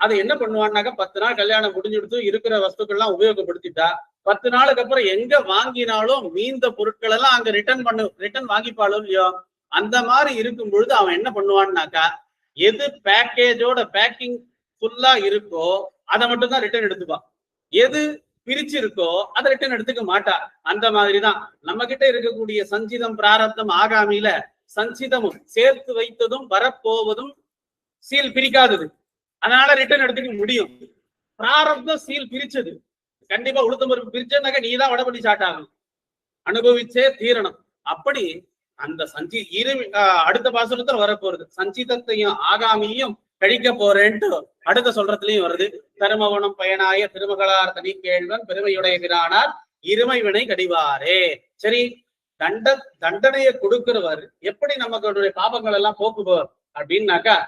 அதை என்ன பண்ணுவான்னாக்கா 10 நாள் கல்யாணம் முடிஞ்சுடுத்து இருக்கிற வஸ்துக்கள்லாம் உபயோகப்படுத்திட்டா 10 நாளுக்கு அப்புறம் எங்க வாங்கினாலும் மீந்த பொருட்கள் எல்லாம் அங்க ரிட்டர்ன் வாங்கிப்பாளோ இல்லையோ. அந்த மாதிரி இருக்கும் பொழுது அவன் என்ன பண்ணுவான்னாக்கா எது பேக்கேஜோட பேக்கிங் ஃபுல்லா இருக்கோ அதை மட்டும் தான் ரிட்டர்ன் எடுத்துப்பான். எது பிரிச்சு இருக்கோ அதை ரிட்டர்ன் எடுத்துக்க மாட்டா. அந்த மாதிரிதான் நம்ம கிட்ட இருக்கக்கூடிய சஞ்சிதம் பிராரப்தம் ஆகாமியில சஞ்சிதமும் சேர்த்து வைத்ததும் வரப்போவதும் சீல் பிரிக்காதது. அதனால ரிட்டர்ன் எடுத்துக்க முடியும். பிராரப்தம் சீல் பிரிச்சது. கண்டிப்பா உளுத்தம் பருப்பு பிரிச்சனாக்க நீ தான் வடபடி சாட்டாகும், அனுபவிச்சே தீரணும். அப்படி அந்த அடுத்த பாசுரத்துல வரப்போறது சஞ்சிதத்தையும் ஆகாமியும் கழிக்க போறேன்ட்டு அடுத்த சொல்றதுலயும் வருது. தருமவனம் பயனாய திருமகளார் தனி கேள்வன் பெருமையுடைய பிரானார் இருமை வினை கடிவாரே. சரி, தண்டனையை கொடுக்கிறவர் எப்படி நமக்கு பாபங்கள் எல்லாம் போக்குபவர் அப்படின்னாக்கா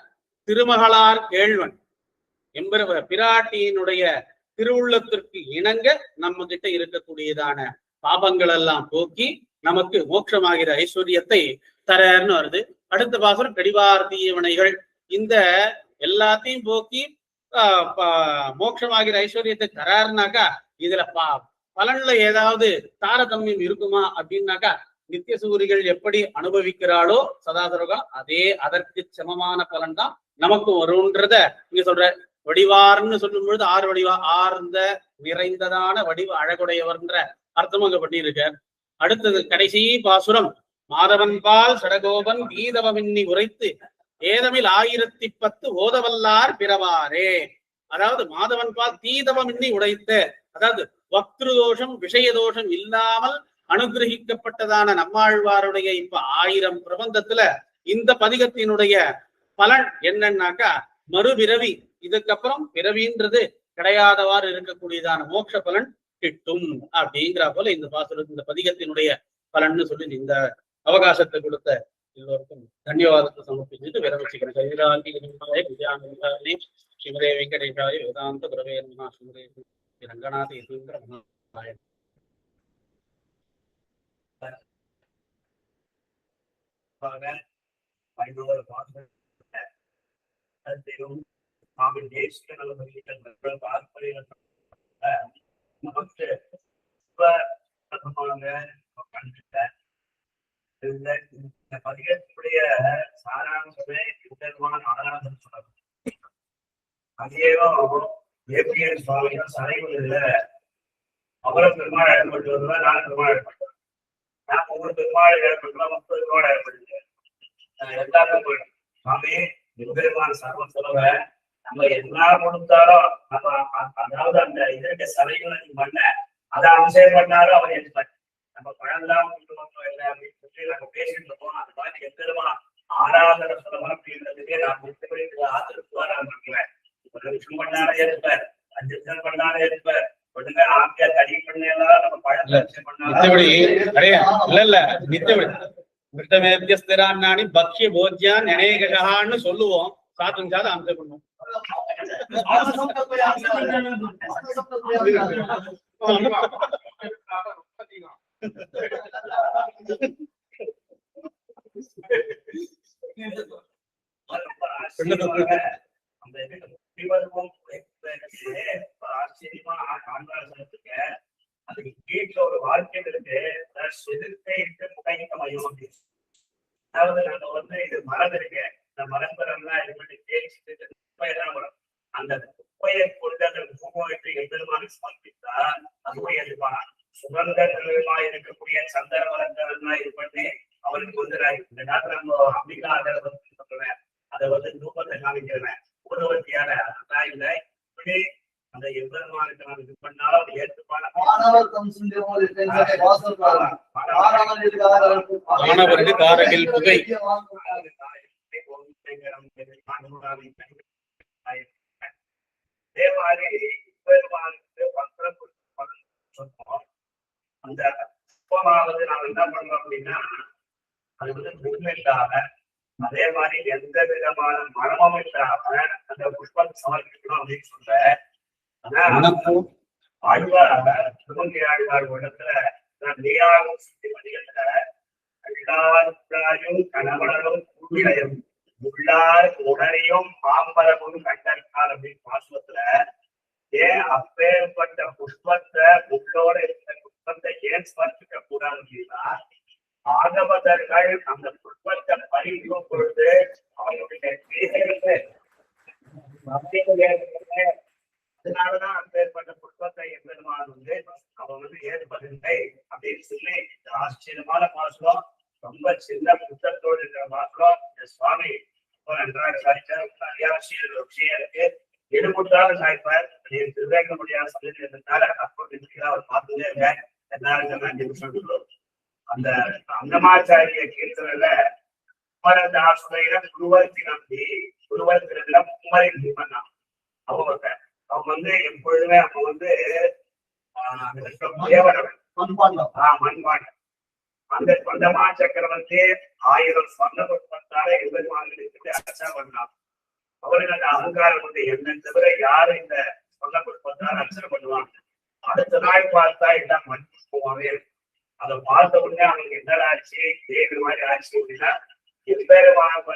திருமகளார் கேள்வன் பிராட்டியினுடைய திருவுள்ளத்திற்கு இணங்க நம்ம கிட்ட இருக்கக்கூடியதான பாபங்கள் எல்லாம் போக்கி நமக்கு மோட்சமாகிற ஐஸ்வர்யத்தை தரன்னு வருது. அடுத்த பாசுரம் கடிவார் தீயவனைகள். இந்த எல்லாத்தையும் போக்கி மோட்சமாகிற ஐஸ்வர்யத்தை தராருனாக்கா இதுல பலன்ல ஏதாவது தாரதமியம் இருக்குமா அப்படின்னாக்கா நித்திய சூரிகள் எப்படி அனுபவிக்கிறாளோ சதாசரகம் அதற்கு சமமான பலன் தான் நமக்கு வரும்ன்றத இங்க சொல்ற. வடிவார்ன்னு சொல்லும் பொழுது 6 வடிவா ஆர்ந்த நிறைந்ததான வடிவ அழகுடையவர்ன்ற அர்த்தம் அங்க பண்ணியிருக்க. அடுத்தது கடைசி பாசுரம் மாதவன் பால் சடகோபன் கீதவமின்னி உரைத்து ஏதமில் 1010 ஓதவல்லார் பிறவாரே. அதாவது மாதவன் பால் தீதவமின்னி உடைத்த, அதாவது வக்திரு தோஷம் விஷய தோஷம் இல்லாமல் அனுகிரகிக்கப்பட்டதான நம்மாழ்வாருடைய இப்ப 1000 பிரபந்தத்துல இந்த பதிகத்தினுடைய பலன் என்னன்னாக்கா மறுபிறவி, இதுக்கப்புறம் பிறவின்றது கிடையாதவாறு இருக்கக்கூடியதான மோட்ச பலன் கிட்டும் அப்படிங்கிற போல இந்த பாசுரத்து இந்த பதிகத்தினுடைய பலன்னு சொல்லி இந்த அவகாசத்தை கொடுத்த எல்லோருக்கும் தன்யவாதத்தை சமர்ப்பிச்சுட்டு வேற வச்சுக்கிறேன். ஸ்ரீமதே வெங்கடேஷாய வேதாந்த குரவே நமः. ஸ்ரீமதே ரங்கநாத யதீந்திர மகாராய பதிகத்துடைய சாராம்சமே விதமான ஆராதனை சொன்னது. அதேதான் ஏபிஎன் சுவாமிகள் சரைகளில் அவரும் பெருமாள் ஏற்பட்டு வருவார், நான் பெருமாள் ஏற்பட்டேன். நான் ஒவ்வொரு பெருமாள் ஏற்பட்டுலாம் 30 பெருமாள் ஏற்படுத்தேன். எல்லாருக்கும் சுவாமி பெருமாள் சர்வம் சொல்லுவ நம்ம என்ன கொடுத்தாலும் அதாவது அந்த இதற்கு சரைகளை நீ பண்ண அதை அபிஷேகம் பண்ணாலும் அவர் எடுப்பார். நம்ம பழம்லாம் இல்லை அப்படின்னு சொல்லி நாங்க பேசிட்டு இருக்கோம். அந்த மாதிரி எத்தனை ஆராதனை சொல்லணும் அப்படின்றதுக்கே நான் மித்தபடி ஆதரவு நான் இருக்கிறேன். 1 நிமிஷம் பண்ணாலே இருப்பார், 5 நிமிஷம் பண்ணாலே இருப்பார். ஒழுங்கா ஆக்கிய தனி பண்ணலாம் நம்ம பழத்தை மித்தபடி பக்ஷி போஜ்யான் நினைகன்னு சொல்லுவோம். சாத்தும் சாதம் அம்சம் பண்ணுவோம். ஆச்சரியமா காண்பாசனத்துக்கு அதுக்கு கீழே ஒரு வாக்கியம் இருக்கு, செதுக்கை இட்டு முகைக்கமயம் அப்படின்னு. அதாவது நம்ம இது மரம் இருக்கு, இந்த மரம்பரம்லாம் இது பண்ணி தேய்ச்சிட்டு குப்பையெல்லாம் வரும். அந்த குப்பையை கொண்டு அந்த பூமோகத்தை எம்பெருமானுக்கு சமர்ப்பித்தா அதுவும் எதிர்ப்பான். சுகந்த நிலையமா இருக்கக்கூடிய சந்தன மரங்கள்லாம் இது பண்ணி அவனுக்கு இந்த நேரத்துல நம்ம அப்படின்னா அதை சொல்றேன், அதை ரூபத்தை காமிக்கிறேன். ஊர்வத்தியான அதான் இல்லை, இப்படி அந்த எம்பெருமானுக்கு நான் இது பண்ணாலும் அதை ஏற்றுப்பான அதே மாதிரி பெருமானுக்கு சொன்னோம். அந்த புஷ்பமாவது நாம என்ன பண்றோம் அப்படின்னா அது முழுமை இல்லாம அதே மாதிரி எந்த விதமான மனமும் இல்லாம அந்த புஷ்பத்தை சமர்ப்பிக்கணும் அப்படின்னு சொல்ற. ஆனா ஆழ்வார் திருமங்கை ஆழ்வார் இடத்துல நீராகும் சுத்தி பதிகத்துல எல்லாரும் கணவனரும் கூடியும் உள்ளார் உடனையும் பாம்பரமும் கண்டற்கால் அப்படின்னு பாசுவத்துல ஏன் அப்பேற்பட்ட புஷ்பத்தை உள்ளோட இருக்கிற புஷ்பத்தை ஏன் ஸ்பர்சிக்க கூடாது அப்படின்னா ஆகவதர்கள் அந்த புஷ்பத்தை பறிக்கும் பொழுது அவங்களுடைய அதனாலதான் அப்பேற்பட்ட புஷ்பத்தை எம்பெருமான் அவன் ஏற்பதில்லை அப்படின்னு சொல்லி ஆச்சரியமான பாசுரம். ரொம்ப சின்ன புத்தத்தோடு இருக்கிற பாசுரம். சுவாமி ரொம்ப நன்றாக சாய்ச்சார். அரியாசியர் ஒரு விஷயம் இருக்கு. எடுபட்டாலும் சாய்ப்பார். திருவேங்க முடியாத சொல்லிட்டு இருந்ததுனால அப்போ அவர் பார்த்ததே இல்லை. எல்லாருக்கும் சொல்லுவோம். அந்த அன்னமாச்சாரிய கீர்த்தனையில குமரதாசுரையில குருவர் தினம்பி குருவர் தினத்துல குமரி தீபன் தான் அவன் எப்பொழுதுமே அவன் மண்பாண்டம் அந்த சொந்தமா சக்கரவர்த்தி 1000 சொந்த புஷ்பத்தால எதிர்மான்களுக்கு அர்ச்சனை பண்ணலாம். அவருக்கு அந்த அகங்காரம் என்ன தவிர யாரும் இந்த சொந்த புஷ்பத்தால அர்ச்சனை பண்ணுவாங்க. அடுத்த நாள் பார்த்தா எல்லாம் மண் புஷ்பமாவே இருக்கும். அதை பார்த்த உடனே அவனுக்கு என்னடா ஆச்சு வேறு மாதிரி ஆச்சு அப்படின்னா எப்பெருமான்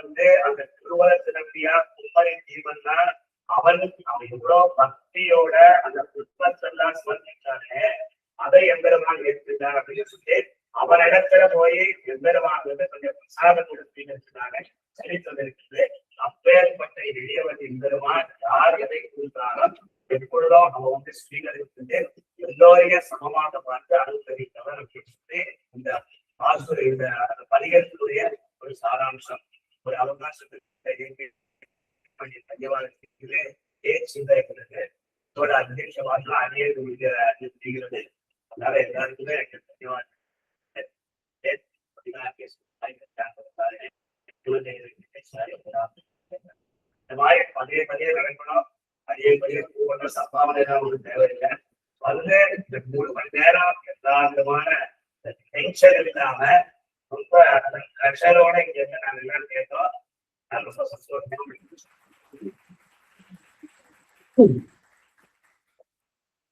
அந்த திருவலத்து நம்பியா குமரி தீபன் தான் அவன் எவ்வளவு பக்தியோட அந்த புஷ்பத்தெல்லாம் ஸ்மரிச்சானே அதை எம்பெருமான் ஏற்றுட்டார் அப்படின்னு சொல்லி அவனிடத்துல போய் எம்பெருமான் கொஞ்சம் பிரசாதம் கொடுத்தீங்கன்னாங்க சரித்திரம் இருக்குது. அப்பேற்பட்ட எளியவன் எம்பெருமான் யார் எதை கொடுத்தாலும் எப்பொழுதும் அவன் ஸ்வீகரித்து எல்லோரையும் சமமாக பார்த்து அனுசரித்தவர் அப்படின்னு சொல்லி இந்த ஆசுர இந்த பதிகத்தினுடைய ஒரு சாராம்சம் ஒரு அவகாசத்துக்கு பஞ்சவாதத்திலே சிந்தரிக்கிறது. இதோட அத்தியட்சமாக அநேகிறது. அதனால எல்லாருக்குமே எனக்கு தன்யவாதம். இந்த மாதிரி பழைய பதிய நடக்கணும். அதே பதிய பூவெல்லாம் சப்பாவனை ஒரு தேவையில்லை. வந்து இந்த 3 மணி நேரம் எல்லா விதமான டென்ஷன் இல்லாம ரொம்ப கஷரோட இங்க நாங்க எல்லாரும் கேட்டோம்.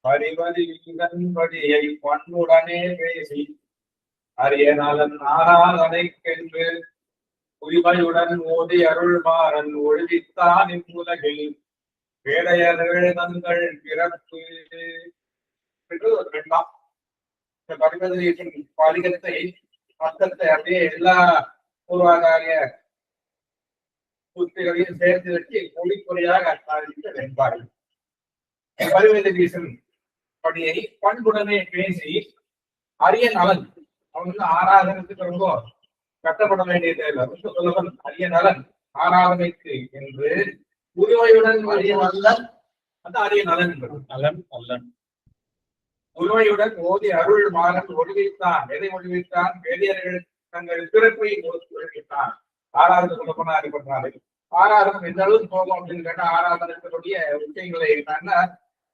பரிவதியை பண்புடனே பேசி அரிய நலன் ஆராதனைக்கென்று உரிமையுடன் ஓதி அருள்மாறன் ஒழுவித்தான் இவ்வுலகில் பேடையர்கள் தங்கள் பிறப்பு வேண்டாம். இந்த பரிவதியின் பாலிகத்தை அர்த்தத்தை அப்படியே எல்லா பூர்வாதாரிய புத்திகளையும் சேர்த்து வச்சு ஒளிக்குறையாக வெண்பார்கள். பரிவதீசன் படியை பண்புடனே பேசி அரிய நலன் அவன் ஆராதனத்துக்கு ரொம்ப கட்டப்பட வேண்டியது இல்லை. சுலபன் அரிய நலன் ஆராதனைக்கு என்று உரிமையுடன் அரிய நலன் அந்த அரிய நலன் நலன் அல்லன் உரிமையுடன் ஓதி அருள் மாறன் ஒழிவித்தான். எதை ஒழிவித்தான்? வேதியர்கள் தங்கள் பிறப்பை ஒழிவித்தான். ஆராதனை சொல்லப்போனா அறிபடுறாரு. ஆராதனம் எந்த அளவுக்கு போகும் அப்படின்னு கேட்டா ஆராதனத்தினுடைய விஷயங்களை என்னன்னா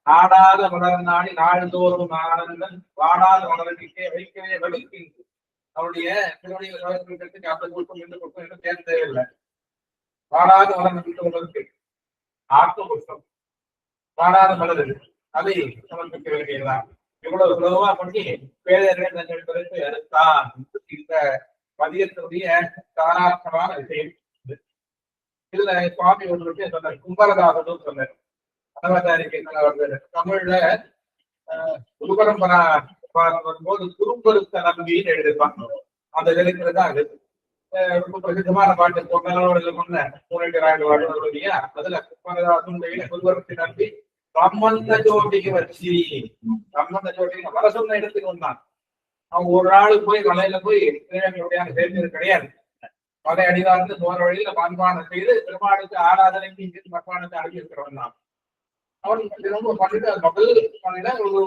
நாடாத மலர் நாடி நாள்தோறும் ஆனந்தன் வாடாத மலர்கிட்டே வைக்கவே வலிக்கின்ற அவருடைய திருவடிகளுக்கு அந்த குழுப்பம் இந்த குழுப்பம் என்று தேர்ந்த தேவையில்லை. வாடாத மலர் உள்ளதுக்கு ஆக்க புஷ்பம் வாடாத மலர் அதை சமர்ப்பிக்க வேண்டியதுதான். இவ்வளவு சுலபமா பண்ணி பேரர்கள் தங்கள் பிறகு அறுத்தான். இந்த பதியத்தினுடைய சாரார்த்தமான விஷயம். இதுல சுவாமி ஒன்று சொன்னார். கும்பரதாசனும் சொன்னார். தமிழ்ல குருபரம்பரா வரும்போது குறும்பருத்த நம்பின்னு எழுதிருப்பாங்க. அந்த எழுத்துலதான் அது ரொம்ப பிரசித்தமான பாட்டு சொன்ன மூலவருடைய அதுல கும்பரதாசனுடைய குருபரத்தை நம்பி சம்பந்த ஜோட்டிக்கு வச்சு சம்பந்த ஜோட்டிக்கு வர சொன்ன இடத்துக்கு வந்தான். அவங்க ஒரு நாள் போய் மலையில போய் சேர்ந்தது கிடையாது. மலை அடிவார்ந்து போற வழியில மண்பானம் செய்து பெருமாளுக்கு ஆராதனைக்கு மண்பானத்தை அடக்கி இருக்கிறவன் தான். அவன் ரொம்ப பண்ணிட்டு அது முதல் பண்ணில ஒரு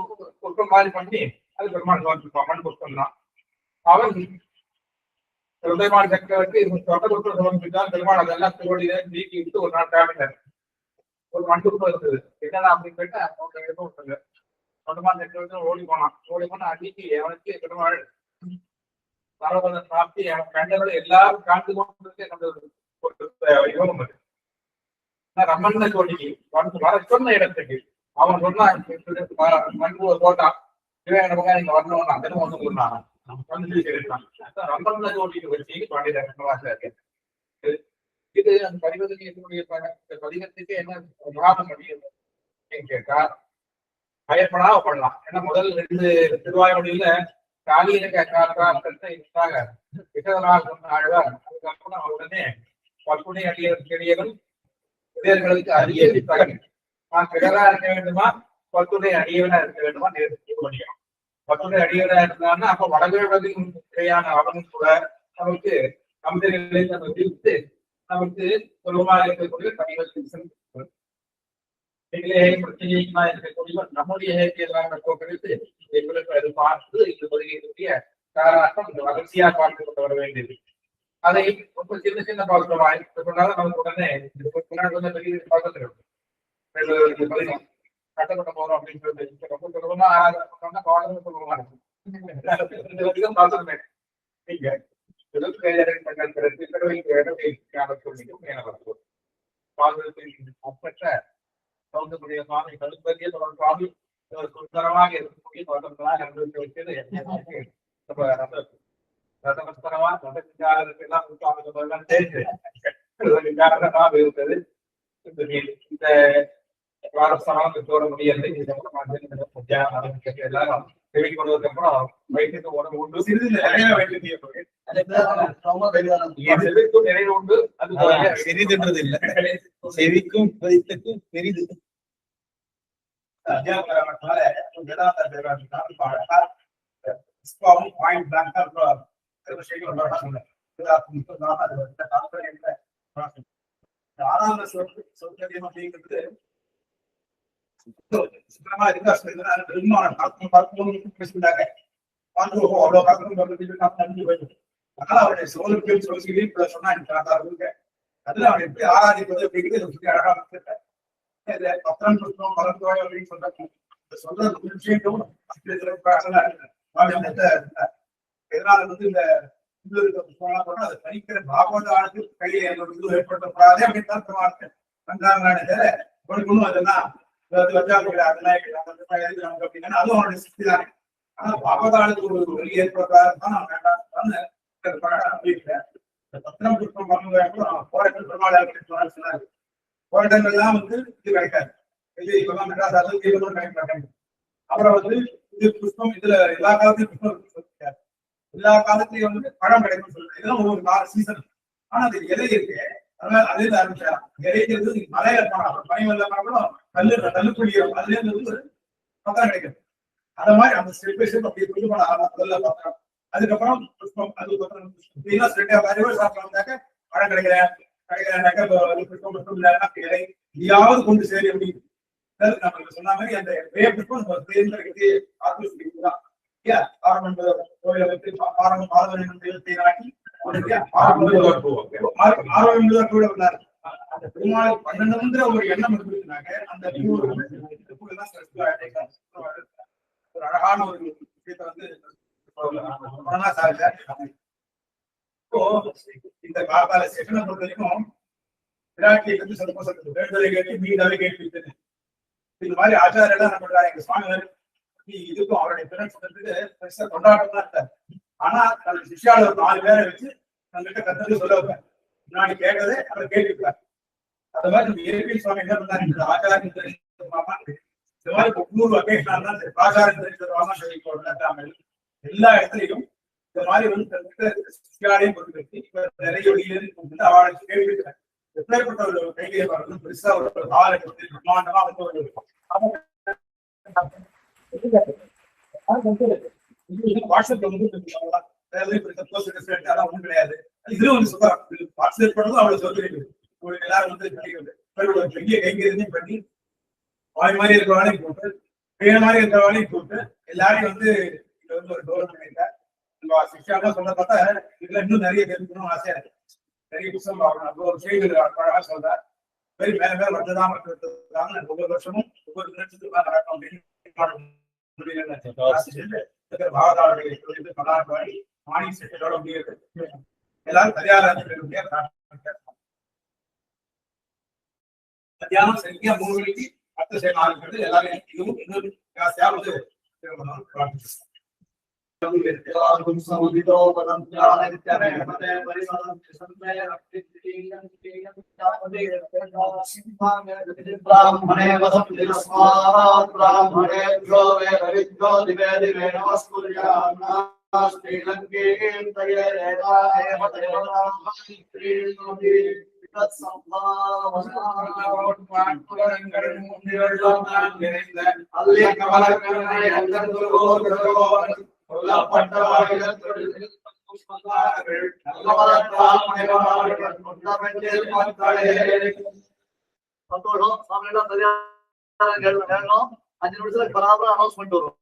குற்றம் மாதிரி பண்ணி அது பெருமாள் சமர்ப்பிப்பான். மண் குற்றம் தான். அவன் பெருமாள் சக்கரவர்த்தி சொந்த குற்றம் சமர்ப்பித்தான். பெருமாள் அதெல்லாம் திருவடியில நீக்கி விட்டு ஒரு நாள் காமிட்டார். ஒரு மண் குற்றம் இருக்குது. என்னன்னா அப்படின்னு கேட்டா அவங்க எடுத்து விட்டாங்க. சொந்தமா நெட்வொர்க் ஓடி போனா அன்னைக்கு அவனுக்கு பெருமாள் சரவணன் சாப்பிட்டு என் கண்டவர்கள் எல்லாரும் காண்டு கொண்டு யோகம் அது. ரமண்ண கோடிக்கு வர சொன்ன இடத்துக்கு அவன் சொன்னா மண்புவ போட்டான் இவன் நீங்க வரணும்னு அந்த ஒண்ணு சொன்னான் ரமண்ண கோடிக்கு வச்சு பாண்டிய இது அந்த பதிவத்துக்கு என்னுடைய பதிகத்துக்கு என்ன லாபம் அப்படின்னு கேட்டா பயப்படாம பண்ணலாம். ஏன்னா முதல் 2 திருவாயுமொழியில காலியினங்க காத்தாங்க விட்டதனால் சொன்ன ஆழ்வார் அதுக்கப்புறம் உடனே பற்புனை அடியவர்களும் இளையர்களுக்கு அரிய தகவல் நான் கிடரா இருக்க வேண்டுமா பத்துணை அடியவனா இருக்க வேண்டுமா முடியும். பத்துணை அடியவனா இருந்தான்னா அப்ப வடகிழக்கின் இடையான அவனும் கூட நமக்கு கம்பெனிகளை நம்ம விரித்து நமக்கு சுலபமாக இருக்கக்கூடிய பணிகள் இருக்கக்கூடிய நம்முடைய இயற்கையிலான போக்குவரத்து எங்களுக்கு அது பார்த்து இந்த பகுதியினுடைய காரணம் இந்த வளர்ச்சியா பார்த்து கொண்டு வர வேண்டியது. அதை ரொம்ப சின்ன சின்ன பார்க்கிறோம் சொன்னாலும் நமக்கு உடனே பெரிய பார்த்து கட்டப்பட்ட போறோம் அப்படின்னு சொல்லிட்டு ரொம்ப சுலபமா சொல்லுவாங்க. நீங்க அப்பற்ற சௌந்தரிய சுவாமி கருப்பரிய சுவாமி சுந்தரமாக இருக்கக்கூடிய தோட்டங்களாக அனுபவித்து ரசமஸ்தரமா ரசெல்லாம் தெரிஞ்சு இருந்தது. இந்த வாரஸ்தரம் தோற முடியாது. எல்லாரும் தெரிவிக்கொண்டதுக்கு அப்புறம் வயிற்றுக்கு உடம்பு உண்டு சிறிது நிறைய வைத்தியம் செவிக்கும் நிறைய உண்டு. அது சிறிதுன்றது இல்லை, செவிக்கும் வயிற்றுக்கும் பெரிது. ஆறாவது சௌகரியம் அப்படிங்கிறது சுத்தமா இருந்தா பெருமானம் பேசிட்டாங்க. அவ்வளவு அதனால அவருடைய சோதனை சொல்லி சொன்னா எனக்கு அதுல அவன் எப்படி ஆராதிப்பது அப்படிங்கிறது அழகா பத்திரம் புஷ்பம் பலத்துவாய் அப்படின்னு சொல்றாங்க. சொல்றது விஷயம் எதனால வந்து இந்த அதை தனிக்கிற பாகவதானது கையை ஏற்படுத்தக்கூடாது அப்படின்னு தான் அதெல்லாம் அப்படின்னா அதுவும் அவனுடைய சக்தி தானே. ஆனா பாகவதானத்துக்கு ஒரு வழி ஏற்படுத்தாதான் பத்திரம் புஷ்பம் பண்ணுவோம் போராட்டம் பெருமாள் சொன்னாரு. போராட்டங்கள்லாம் வந்து இது கிடைக்காது. இது இப்பெல்லாம் மெட்ராஸ் அளவுக்கு கிடைக்காது. அப்புறம் வந்து இது புஷ்பம் இதுல எல்லா காலத்தையும் புஷ்பம் கிடைக்காது. எல்லா காலத்திலயும் வந்து பழம் கிடைக்கும் சொல்லுங்க. இதெல்லாம் ஒவ்வொரு சீசன். ஆனா அது இலை இருக்கு. அதனால அதே ஆரம்பிச்சாராம். இலைக்கிறது மலையில போனா பனி வெள்ள கூட கல்லுக்குடியும் அதுல இருந்து பத்திரம் கிடைக்கும். அந்த மாதிரி அந்த ஸ்டெப் அப்படி கொண்டு போன பார்த்தோம். அதுக்கப்புறம் புஷ்பம் அதுக்கப்புறம் சாப்பிட்டாக்க பழம் கிடைக்கிறாக்க புஷ்பம் மட்டும் இல்லாம இலை எதையாவது கொண்டு சேர முடியும். நம்ம சொன்ன மாதிரி அந்த புஷ்பம் தேர்ந்தெடுக்கிறது ஆத்மீதான். கோயிலை வைத்து அந்த பெருமாள் 12 ஒரு எண்ணம் இருந்துச்சுனாக்க அந்த ஒரு அழகான ஒரு விஷயத்தை வந்து இந்த காத்தால செஷனை பொறுத்த வரைக்கும் விராட்டியை வந்து சொல்ல வேண்டுதலை கேட்டு மீதாவே கேட்டு இது மாதிரி ஆச்சாரம் எல்லாம் நம்ம எங்க சுவாமி இதுக்கும் அவருடைய பிறகு பெருசா கொண்டாட்டம் தான் இருக்காரு. ஆனா தன் சிஷ்யால ஒரு 4 பேரை வச்சு தங்கிட்ட கத்தது சொல்ல வைப்பேன். முன்னாடி கேட்கறதே அவர் கேட்டுருக்காரு. அது மாதிரி நம்ம இயற்கை சுவாமி என்ன பண்ணாரு, இந்த ஆச்சாரம் இந்த மாதிரி 300 அக்கேஷன் தான் ஆச்சாரம் தெரிஞ்சு சொல்லி எல்லா இடத்துலையும் இந்த மாதிரி வந்து சிஷ்யாலையும் கொண்டு வச்சு இப்ப நிறைய வெளியிலிருந்து அவளுக்கு கேள்விக்கிறேன். எப்பேற்பட்ட ஒரு கைலியை பார்க்கணும் பெருசா ஒரு பிரம்மாண்டமா வந்து ஒரு வாட்ஸ்அப்ல வந்து ஒண்ணும் கிடையாது. இது வந்து சுத்தம் வாட்ஸ்அப் பண்ணதும் அவ்வளவு சொல்லிருக்கு. உங்களுக்கு எல்லாரும் வந்து பெரிய கைங்கரியம் பண்ணி வாய் மாதிரி இருக்கிறவாளையும் போட்டு பெரிய மாதிரி இருக்கிறவாளையும் போட்டு எல்லாரையும் வந்து இதுல வந்து ஒரு கௌரவம் பண்ணியிருக்காரு. சிக்ஷாலாம் சொல்ல பார்த்தா இதுல இன்னும் நிறைய தெரிஞ்சுக்கணும் ஆசையா இருக்கு. நிறைய புத்தகம் ஆகணும். ஒரு செய்திகள் அழகா சொல்றாரு. மேல மேல வந்துதான் ஒவ்வொரு வருஷமும் ஒவ்வொரு நிமிஷத்துக்கு நடக்கும் அப்படின்னு எல்லாரும் தயாரா மத்தியானம் சரியா 3 மணிக்கு அடுத்த சேவை ஆரம்பிக்கிறது. எல்லாரும் இதுவும் இன்னொரு ஜாஸ்தியா வந்து சந்தோஷம். 5 நிமிஷத்துக்கு பராபரம் அனௌன்ஸ்மெண்ட் வரும்.